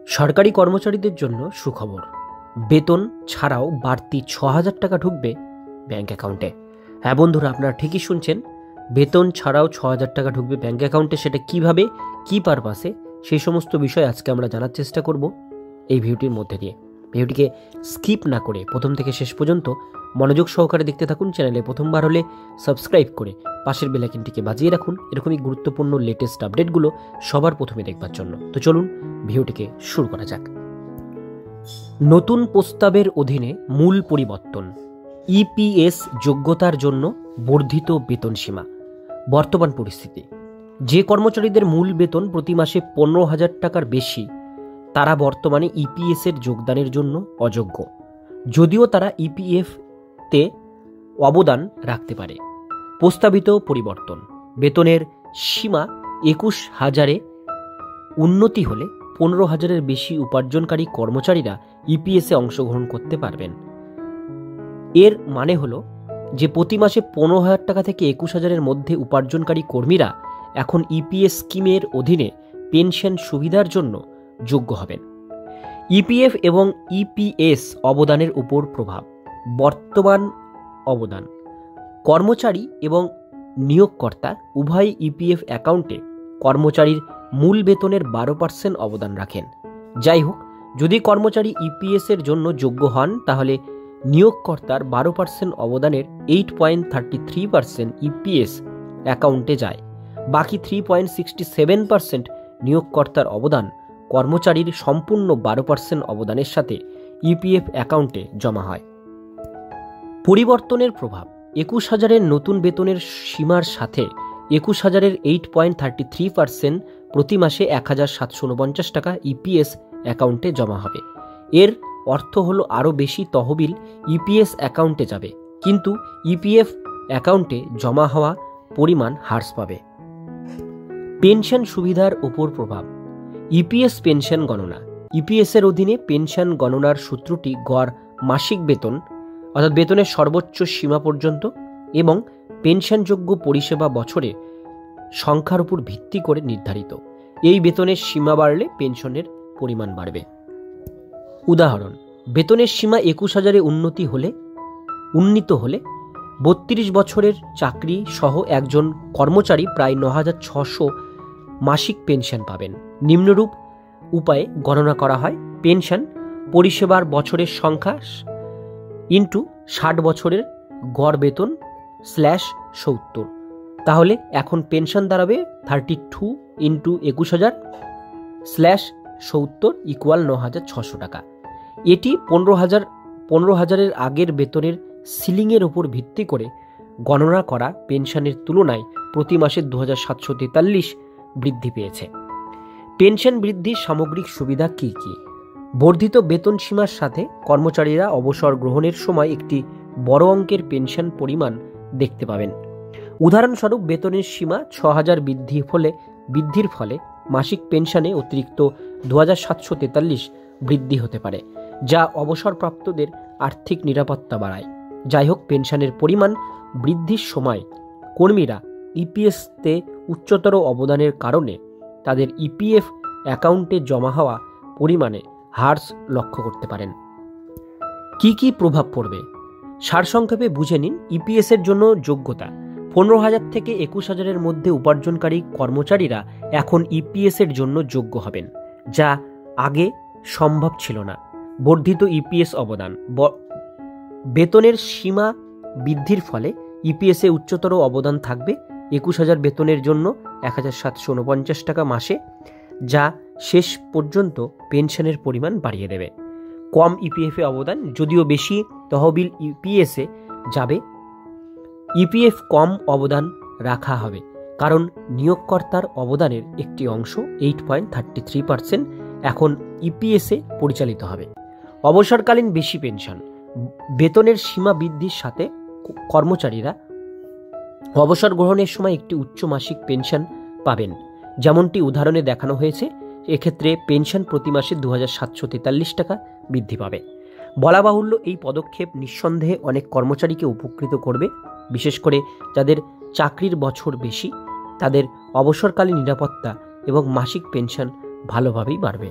সরকারি কর্মচারীদের জন্য সুখবর, বেতন ছাড়াও বাড়তি ৬,০০০ টাকা ঢুকবে ব্যাঙ্ক অ্যাকাউন্টে। হ্যাঁ বন্ধুরা, আপনারা ঠিকই শুনছেন, বেতন ছাড়াও ৬,০০০ টাকা ঢুকবে ব্যাঙ্ক অ্যাকাউন্টে। সেটা কিভাবে, কি পারপাসে, সেই সমস্ত বিষয় আজকে আমরা জানার চেষ্টা করব এই ভিডিওটির মধ্যে দিয়ে। ভিডিওটিকে স্কিপ না করে প্রথম থেকে শেষ পর্যন্ত মনোযোগ সহকারে দেখতে থাকুন। চ্যানেলে প্রথমবার হলে সাবস্ক্রাইব করে পাশের বেল আইকনটিকে বাজিয়ে রাখুন এরকমই গুরুত্বপূর্ণ লেটেস্ট আপডেটগুলো সবার প্রথমে দেখবার জন্য। তো চলুন ভিডিওটিকে শুরু করা যাক। নতুন প্রস্তাবের অধীনে মূল পরিবর্তন, ইপিএস যোগ্যতার জন্য বর্ধিত বেতন সীমা। বর্তমান পরিস্থিতি, যে কর্মচারীদের মূল বেতন প্রতি মাসে 15,০০০ টাকার বেশি, তারা বর্তমানে ইপিএস এর যোগদানের জন্য অযোগ্য, যদিও তারা ইপিএফতে অবদান রাখতে পারে। প্রস্তাবিত পরিবর্তন, বেতনের সীমা 21,০০০-এ উন্নতি হলে 15,০০০-এর বেশি উপার্জনকারী কর্মচারীরা ইপিএসে অংশগ্রহণ করতে পারবেন। এর মানে হলো যে প্রতি মাসে 15,০০০ টাকা থেকে 21,০০০-এর মধ্যে উপার্জনকারী কর্মীরা এখন ইপিএস স্কিমের অধীনে পেনশন সুবিধার জন্য যোগ্য হবেন। ইপিএফ এবং ইপিএস অবদানের উপর প্রভাব। বর্তমান অবদান, কর্মচারী এবং নিয়োগকর্তা উভয় ইপিএফ অ্যাকাউন্টে কর্মচারীর মূল বেতনের 12% অবদান রাখেন। যাই হোক, যদি কর্মচারী ইপিএস এর জন্য যোগ্য হন, তাহলে নিয়োগকর্তার 12% অবদানের 8.33% ইপিএস অ্যাকাউন্টে যায়। বাকি 3.67% নিয়োগকর্তার অবদান কর্মচারীর সম্পূর্ণ 12% অবদানের সাথে ইপিএফ অ্যাকাউন্টে জমা হয়। পরিবর্তনের প্রভাব, 21,০০০-এর নতুন বেতনের সীমার সাথে 21,০০০-এর 8.33% প্রতি মাসে 1,749 টাকা ইপিএস অ্যাকাউন্টে জমা হবে। এর অর্থ হলো আরও বেশি তহবিল ইপিএস অ্যাকাউন্টে যাবে, কিন্তু ইপিএফ অ্যাকাউন্টে জমা হওয়া পরিমাণ হ্রাস পাবে। পেনশন সুবিধার উপর প্রভাব। ইপিএস পেনশন গণনা, ইপিএস এর অধীনে পেনশন গণনার সূত্রটি গড় মাসিক বেতন অর্থাৎ বেতনের সর্বোচ্চ সীমা পর্যন্ত এবং পেনশনযোগ্য পরিষেবা বছরে সংখ্যার উপর ভিত্তি করে নির্ধারিত। এই বেতনের সীমা বাড়লে পেনশনের পরিমাণ বাড়বে। উদাহরণ, বেতনের সীমা 21,০০০-এ উন্নীত হলে 32 বছরের চাকরি সহ একজন কর্মচারী প্রায় 9,600 মাসিক পেনশন পাবেন। নিম্নরূপ উপায়ে গণনা করা হয়: পেনশন পরিষেবার বছরের সংখ্যা ইন্টু 60 বছরের গড় বেতন /70। তাহলে এখন পেনশন দাঁড়াবে 32 ইন্টু 21,০০০ /70 = 9,600 টাকা। এটি 15,০০০-এর আগের বেতনের সিলিংয়ের উপর ভিত্তি করে গণনা করা পেনশনের তুলনায় প্রতি মাসে 2,743 বৃদ্ধি পেয়েছে। পেনশন বৃদ্ধির সামগ্রিক সুবিধা কি কি? বর্ধিত বেতন সীমার সাথে কর্মচারীরা অবসর গ্রহণের সময় একটি বড় অঙ্কের পেনশন পরিমাণ দেখতে পাবেন। উদাহরণস্বরূপ, বেতনের সীমা 6,০০০ বৃদ্ধির ফলে মাসিক পেনশনে অতিরিক্ত 2,743 বৃদ্ধি হতে পারে, যা অবসরপ্রাপ্তদের আর্থিক নিরাপত্তা বাড়ায়। যাই হোক, পেনশনের পরিমাণ বৃদ্ধির সময় কর্মীরা ইপিএসতে উচ্চতর অবদানের কারণে তাদের ইপিএফ অ্যাকাউন্টে জমা হওয়া পরিমাণে হ্রাস লক্ষ্য করতে পারেন। কি কি প্রভাব পড়বে সারসংক্ষেপে বুঝে নিন। ইপিএস এর জন্য যোগ্যতা, 15,০০০ থেকে 21,০০০-এর মধ্যে উপার্জনকারী কর্মচারীরা এখন ইপিএস এর জন্য যোগ্য হবেন, যা আগে সম্ভব ছিল না। বর্ধিত ইপিএস অবদান, বেতনের সীমা বৃদ্ধির ফলে ইপিএসে উচ্চতর অবদান থাকবে। 21,০০০ বেতনের জন্য 1,749 টাকা মাসে, যা শেষ পর্যন্ত পেনশনের পরিমাণ বাড়িয়ে দেবে। কম ইপিএফে অবদান, যদিও বেশি তহবিল ইপিএসে যাবে, ইপিএফ কম অবদান রাখা হবে, কারণ নিয়োগকর্তার অবদানের একটি অংশ 8.33% এখন ইপিএসে পরিচালিত হবে। অবসরকালীন বেশি পেনশন, বেতনের সীমা বৃদ্ধির সাথে কর্মচারীরা অবসর গ্রহণের সময় একটি উচ্চ মাসিক পেনশন পাবেন, যেমনটি উদাহরণে দেখানো হয়েছে। এক্ষেত্রে পেনশন প্রতি মাসে 2,743 টাকা বৃদ্ধি পাবে। বলা বাহুল্য, এই পদক্ষেপ নিঃসন্দেহে অনেক কর্মচারীকে উপকৃত করবে, বিশেষ করে যাদের চাকরির বছর বেশি। তাদের অবসরকালীন নিরাপত্তা এবং মাসিক পেনশন ভালোভাবেই বাড়বে।